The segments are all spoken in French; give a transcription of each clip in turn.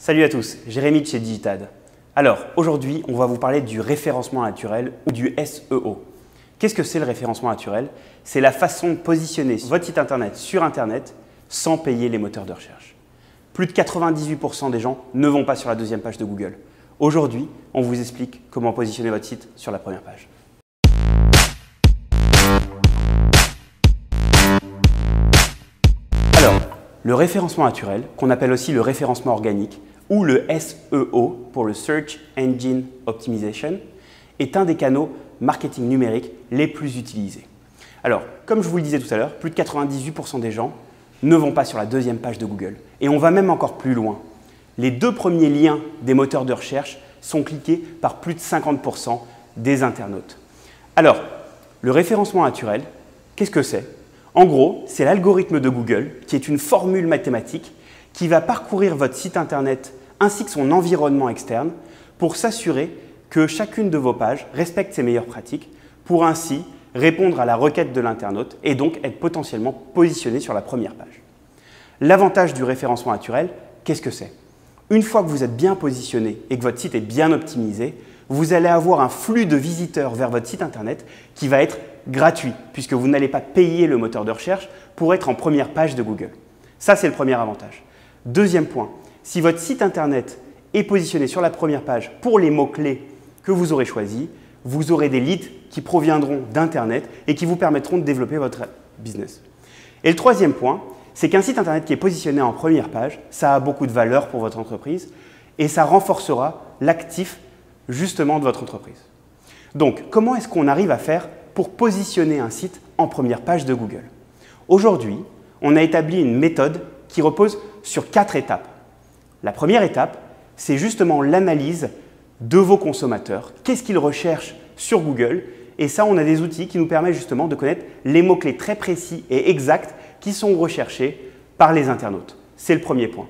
Salut à tous, Jérémy de chez Digitad. Alors, aujourd'hui, on va vous parler du référencement naturel ou du SEO. Qu'est-ce que c'est le référencement naturel? C'est la façon de positionner votre site internet sur Internet sans payer les moteurs de recherche. Plus de 98% des gens ne vont pas sur la deuxième page de Google. Aujourd'hui, on vous explique comment positionner votre site sur la première page. Alors, le référencement naturel, qu'on appelle aussi le référencement organique ou le SEO pour le Search Engine Optimization, est un des canaux marketing numérique les plus utilisés. Alors, comme je vous le disais tout à l'heure, plus de 98% des gens ne vont pas sur la deuxième page de Google. Et on va même encore plus loin. Les deux premiers liens des moteurs de recherche sont cliqués par plus de 50% des internautes. Alors, le référencement naturel, qu'est-ce que c'est? En gros, c'est l'algorithme de Google, qui est une formule mathématique qui va parcourir votre site internet ainsi que son environnement externe pour s'assurer que chacune de vos pages respecte ses meilleures pratiques pour ainsi répondre à la requête de l'internaute et donc être potentiellement positionné sur la première page. L'avantage du référencement naturel, qu'est-ce que c'est? Une fois que vous êtes bien positionné et que votre site est bien optimisé, vous allez avoir un flux de visiteurs vers votre site internet qui va être gratuit puisque vous n'allez pas payer le moteur de recherche pour être en première page de Google. Ça, c'est le premier avantage. Deuxième point, si votre site internet est positionné sur la première page pour les mots-clés que vous aurez choisis, vous aurez des leads qui proviendront d'Internet et qui vous permettront de développer votre business. Et le troisième point, c'est qu'un site internet qui est positionné en première page, ça a beaucoup de valeur pour votre entreprise et ça renforcera l'actif justement de votre entreprise. Donc, comment est-ce qu'on arrive à faire pour positionner un site en première page de Google? Aujourd'hui, on a établi une méthode qui repose sur 4 étapes. La première étape, c'est justement l'analyse de vos consommateurs. Qu'est-ce qu'ils recherchent sur Google? Et ça, on a des outils qui nous permettent justement de connaître les mots-clés très précis et exacts qui sont recherchés par les internautes. C'est le premier point.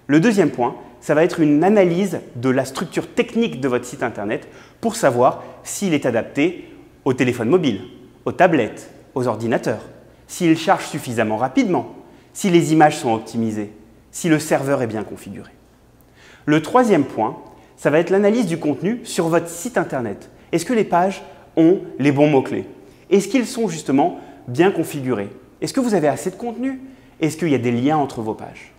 Le deuxième point, ça va être une analyse de la structure technique de votre site internet pour savoir s'il est adapté aux téléphones mobiles, aux tablettes, aux ordinateurs, s'il charge suffisamment rapidement, si les images sont optimisées, si le serveur est bien configuré. Le troisième point, ça va être l'analyse du contenu sur votre site internet. Est-ce que les pages ont les bons mots-clés? Est-ce qu'ils sont justement bien configurés? Est-ce que vous avez assez de contenu? Est-ce qu'il y a des liens entre vos pages?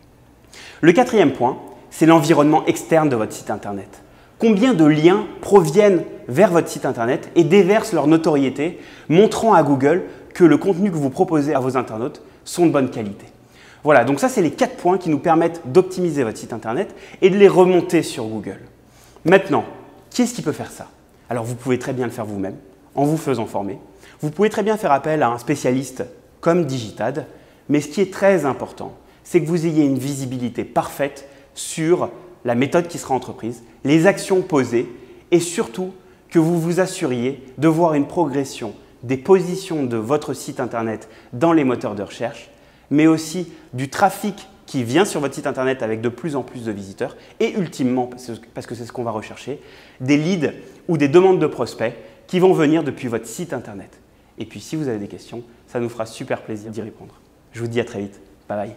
Le quatrième point, c'est l'environnement externe de votre site internet. Combien de liens proviennent vers votre site internet et déversent leur notoriété, montrant à Google que le contenu que vous proposez à vos internautes sont de bonne qualité. Voilà, donc ça, c'est les 4 points qui nous permettent d'optimiser votre site internet et de les remonter sur Google. Maintenant, qui est-ce qui peut faire ça? Alors, vous pouvez très bien le faire vous-même en vous faisant former. Vous pouvez très bien faire appel à un spécialiste comme Digitad, mais ce qui est très important, c'est que vous ayez une visibilité parfaite sur la méthode qui sera entreprise, les actions posées et surtout que vous vous assuriez de voir une progression des positions de votre site internet dans les moteurs de recherche, mais aussi du trafic qui vient sur votre site internet avec de plus en plus de visiteurs et ultimement, parce que c'est ce qu'on va rechercher, des leads ou des demandes de prospects qui vont venir depuis votre site internet. Et puis si vous avez des questions, ça nous fera super plaisir d'y répondre. Je vous dis à très vite. Bye bye.